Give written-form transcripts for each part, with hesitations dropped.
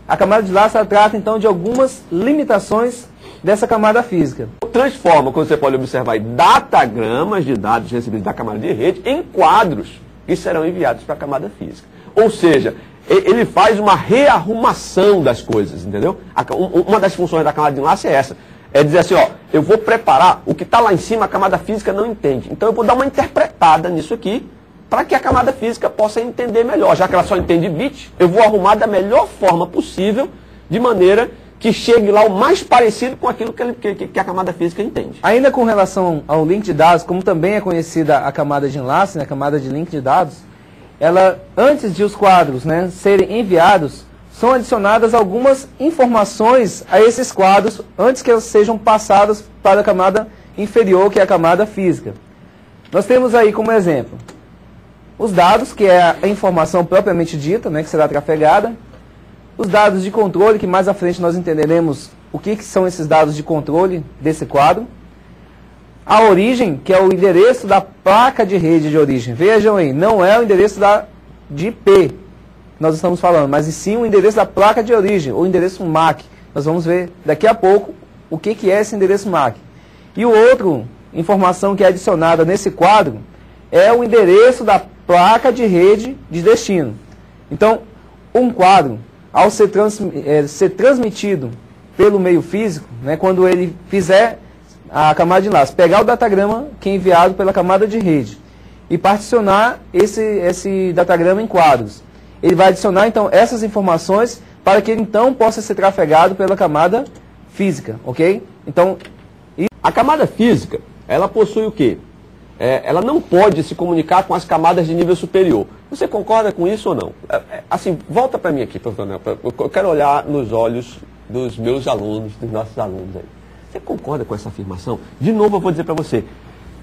A camada de laço ela trata então de algumas limitações dessa camada física. Transforma, como você pode observar, datagramas de dados recebidos da camada de rede em quadros que serão enviados para a camada física. Ou seja, ele faz uma rearrumação das coisas, entendeu? Uma das funções da camada de enlace é essa. É dizer assim, ó, eu vou preparar o que está lá em cima, a camada física não entende. Então eu vou dar uma interpretada nisso aqui, para que a camada física possa entender melhor. Já que ela só entende bit, eu vou arrumar da melhor forma possível, de maneira que chegue lá o mais parecido com aquilo que a camada física entende. Ainda com relação ao link de dados, como também é conhecida a camada de enlace, né, a camada de link de dados, ela, antes de os quadros, né, serem enviados, são adicionadas algumas informações a esses quadros antes que elas sejam passadas para a camada inferior, que é a camada física. Nós temos aí como exemplo os dados, que é a informação propriamente dita, né, que será trafegada, os dados de controle, que mais à frente nós entenderemos o que são esses dados de controle desse quadro, a origem, que é o endereço da placa de rede de origem. Vejam aí, não é o endereço de IP que nós estamos falando, mas sim o endereço da placa de origem, ou endereço MAC. Nós vamos ver daqui a pouco o que é esse endereço MAC. E o outro informação que é adicionada nesse quadro é o endereço da placa de rede de destino. Então, um quadro, ao ser transmitido pelo meio físico, né, quando ele fizer a camada de enlace, pegar o datagrama que é enviado pela camada de rede e particionar esse datagrama em quadros, ele vai adicionar então essas informações para que ele então possa ser trafegado pela camada física, ok? Então, a camada física, ela possui o quê? Ela não pode se comunicar com as camadas de nível superior. Você concorda com isso ou não? Assim, volta para mim aqui, professor. Eu quero olhar nos olhos dos meus alunos, dos nossos alunos aí. Você concorda com essa afirmação? De novo, eu vou dizer para você.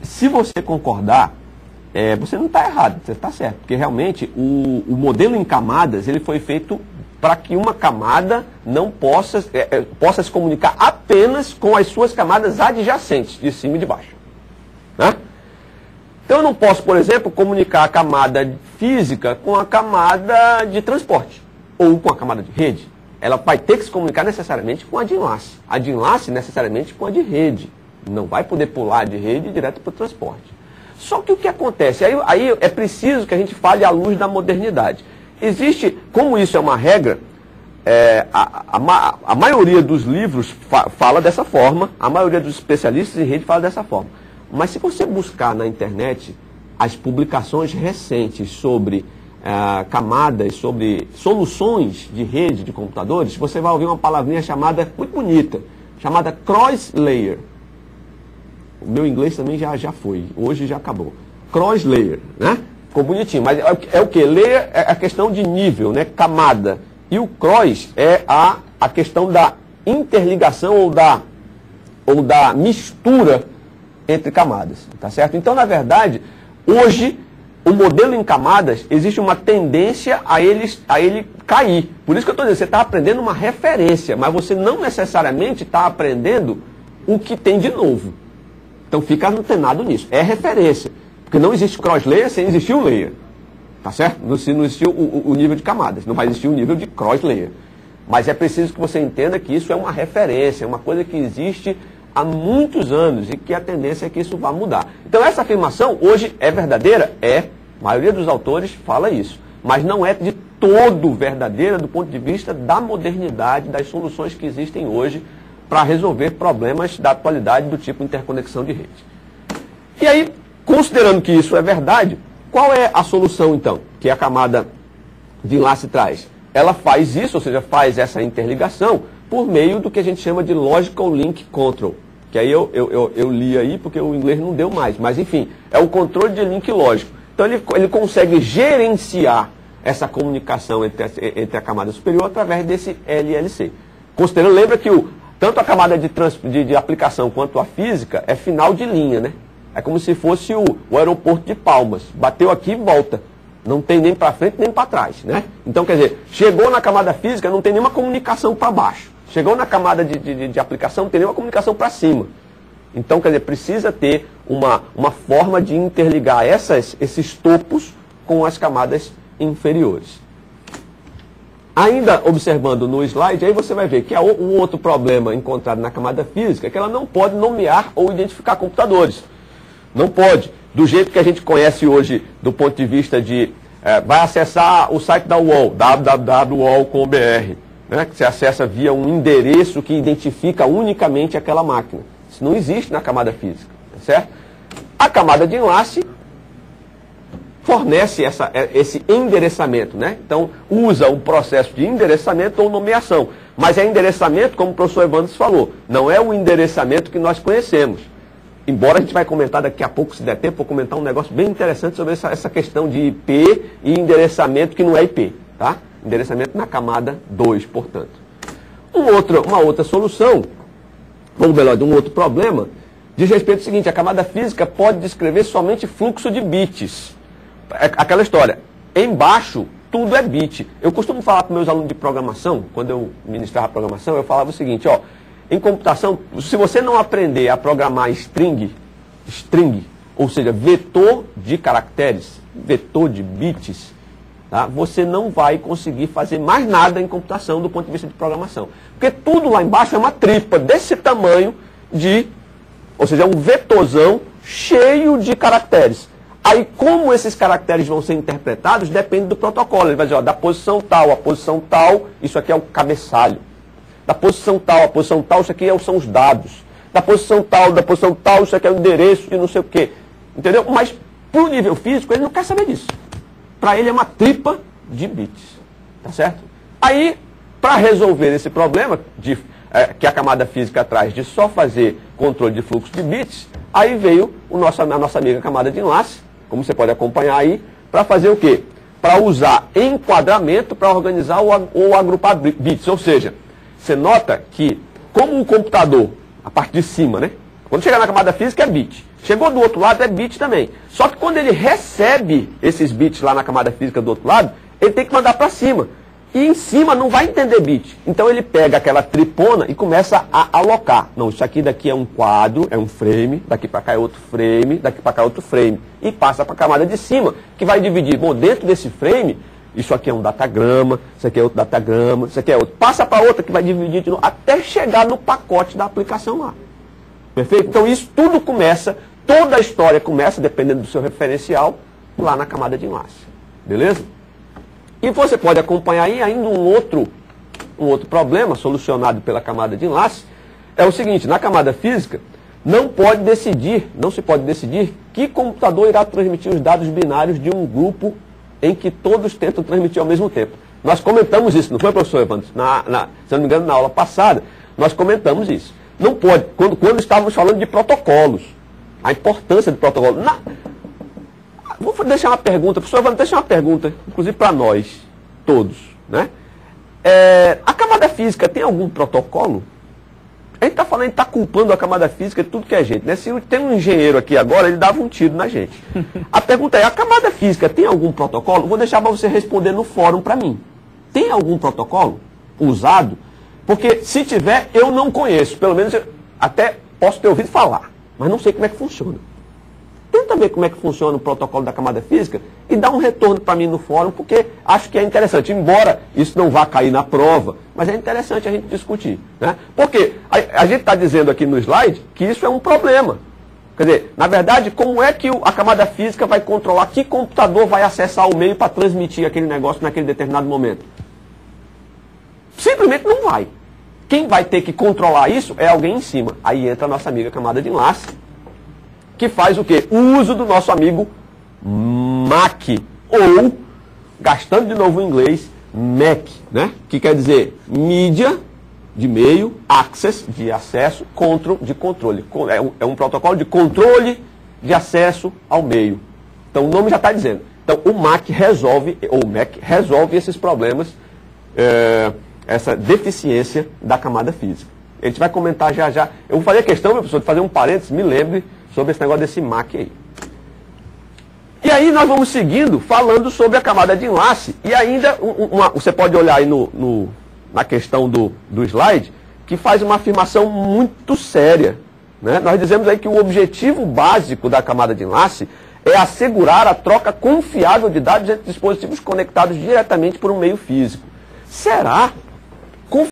Se você concordar, você não está errado, você está certo. Porque realmente o modelo em camadas ele foi feito para que uma camada não possa se comunicar apenas com as suas camadas adjacentes, de cima e de baixo. Né? Então eu não posso, por exemplo, comunicar a camada física com a camada de transporte, ou com a camada de rede. Ela vai ter que se comunicar necessariamente com a de enlace. A de enlace necessariamente com a de rede. Não vai poder pular de rede direto para o transporte. Só que o que acontece? Aí é preciso que a gente fale à luz da modernidade. Existe, como isso é uma regra, a maioria dos livros fala dessa forma, a maioria dos especialistas em rede fala dessa forma. Mas se você buscar na internet as publicações recentes sobre camadas, sobre soluções de rede de computadores, você vai ouvir uma palavrinha chamada, muito bonita, chamada cross-layer. O meu inglês também já foi, hoje já acabou. Cross-layer, né? Ficou bonitinho, mas é o que? Layer é a questão de nível, né? Camada. E o cross é a questão da interligação ou da mistura entre camadas, tá certo? Então, na verdade, hoje, o modelo em camadas, existe uma tendência a ele cair. Por isso que eu estou dizendo, você está aprendendo uma referência, mas você não necessariamente está aprendendo o que tem de novo. Então, fica antenado nisso. É referência. Porque não existe cross-layer sem existir o layer. Tá certo? Não existiu o nível de camadas, não vai existir o nível de cross-layer. Mas é preciso que você entenda que isso é uma referência, é uma coisa que existe há muitos anos e que a tendência é que isso vá mudar. Então essa afirmação hoje é verdadeira? É. A maioria dos autores fala isso. Mas não é de todo verdadeira do ponto de vista da modernidade, das soluções que existem hoje para resolver problemas da atualidade do tipo interconexão de rede. E aí, considerando que isso é verdade, qual é a solução então que a camada de enlace traz? Ela faz isso, ou seja, faz essa interligação por meio do que a gente chama de Logical Link Control. Que aí eu li aí porque o inglês não deu mais. Mas enfim, é o controle de link lógico. Então ele consegue gerenciar essa comunicação entre a camada superior através desse LLC. Considerando, lembra que tanto a camada de aplicação quanto a física é final de linha, né? É como se fosse o aeroporto de Palmas. Bateu aqui e volta. Não tem nem para frente nem para trás, né? Então, quer dizer, chegou na camada física, não tem nenhuma comunicação para baixo. Chegou na camada de aplicação, não tem nenhuma comunicação para cima. Então, quer dizer, precisa ter uma forma de interligar esses topos com as camadas inferiores. Ainda observando no slide, aí você vai ver que um outro problema encontrado na camada física é que ela não pode nomear ou identificar computadores. Não pode. Do jeito que a gente conhece hoje, do ponto de vista de... vai acessar o site da UOL, www.uol.com.br, né, que você acessa via um endereço que identifica unicamente aquela máquina. Isso não existe na camada física, certo? A camada de enlace fornece esse endereçamento, né? Então, usa o processo de endereçamento ou nomeação. Mas é endereçamento, como o professor Evandro falou, não é o endereçamento que nós conhecemos. Embora a gente vai comentar daqui a pouco, se der tempo, vou comentar um negócio bem interessante sobre essa questão de IP e endereçamento que não é IP, tá? Endereçamento na camada 2, portanto. Uma outra solução, ou melhor, de um outro problema, diz respeito ao seguinte: a camada física pode descrever somente fluxo de bits. Aquela história, embaixo tudo é bit. Eu costumo falar para meus alunos de programação, quando eu ministrava programação, eu falava o seguinte, ó, em computação, se você não aprender a programar string, ou seja, vetor de caracteres, vetor de bits, tá, você não vai conseguir fazer mais nada em computação do ponto de vista de programação. Porque tudo lá embaixo é uma tripa desse tamanho ou seja, é um vetorzão cheio de caracteres. Aí, como esses caracteres vão ser interpretados, depende do protocolo. Ele vai dizer, ó, da posição tal, a posição tal, isso aqui é o cabeçalho. Da posição tal, a posição tal, isso aqui são os dados. Da posição tal, isso aqui é o endereço e não sei o quê. Entendeu? Mas, para o nível físico, ele não quer saber disso. Para ele é uma tripa de bits. Tá certo? Aí, para resolver esse problema que a camada física traz de só fazer controle de fluxo de bits, aí veio a nossa amiga camada de enlace, como você pode acompanhar aí, para fazer o quê? Para usar enquadramento para organizar ou agrupar bits. Ou seja, você nota que, como o computador, a parte de cima, né? Quando chegar na camada física é bit. Chegou do outro lado é bit também. Só que quando ele recebe esses bits lá na camada física do outro lado, ele tem que mandar para cima. E em cima não vai entender bit. Então ele pega aquela tripona e começa a alocar. Não, isso aqui daqui é um quadro, é um frame, daqui para cá é outro frame, daqui para cá é outro frame. E passa para a camada de cima, que vai dividir. Bom, dentro desse frame, isso aqui é um datagrama, isso aqui é outro datagrama, isso aqui é outro. Passa para outra que vai dividir de novo, até chegar no pacote da aplicação lá. Perfeito? Então isso tudo começa, toda a história começa, dependendo do seu referencial, lá na camada de enlace. Beleza? E você pode acompanhar aí ainda um outro problema solucionado pela camada de enlace. É o seguinte, na camada física, não se pode decidir que computador irá transmitir os dados binários de um grupo em que todos tentam transmitir ao mesmo tempo. Nós comentamos isso, não foi, professor Evandro? Se não me engano, na aula passada, nós comentamos isso. Não pode, quando estávamos falando de protocolos, a importância do protocolo. Vou deixar uma pergunta, professor Evandro, deixa uma pergunta, inclusive para nós, todos, né? A camada física tem algum protocolo? A gente está falando, a gente está culpando a camada física de tudo que é gente, né? Se tem um engenheiro aqui agora, ele dava um tiro na gente. A pergunta é, a camada física tem algum protocolo? Vou deixar para você responder no fórum para mim. Tem algum protocolo usado? Porque se tiver, eu não conheço. Pelo menos eu até posso ter ouvido falar, mas não sei como é que funciona. Tenta ver como é que funciona o protocolo da camada física e dá um retorno para mim no fórum, porque acho que é interessante. Embora isso não vá cair na prova, mas é interessante a gente discutir, né? Porque a gente está dizendo aqui no slide que isso é um problema. Quer dizer, na verdade, como é que a camada física vai controlar que computador vai acessar o meio para transmitir aquele negócio naquele determinado momento? Simplesmente não vai. Quem vai ter que controlar isso é alguém em cima. Aí entra a nossa amiga camada de enlace, que faz o quê? O uso do nosso amigo MAC, ou, gastando de novo o inglês, MAC, né? Que quer dizer Media, de meio, Access, de acesso, Control, de controle. É um protocolo de controle de acesso ao meio. Então o nome já está dizendo. Então o MAC resolve esses problemas, essa deficiência da camada física. A gente vai comentar já já. Eu vou fazer questão, meu professor, de fazer um parênteses, me lembre sobre esse negócio desse MAC aí. E aí nós vamos seguindo, falando sobre a camada de enlace. E ainda, você pode olhar aí na questão do slide, que faz uma afirmação muito séria, né? Nós dizemos aí que o objetivo básico da camada de enlace é assegurar a troca confiável de dados entre dispositivos conectados diretamente por um meio físico. Será?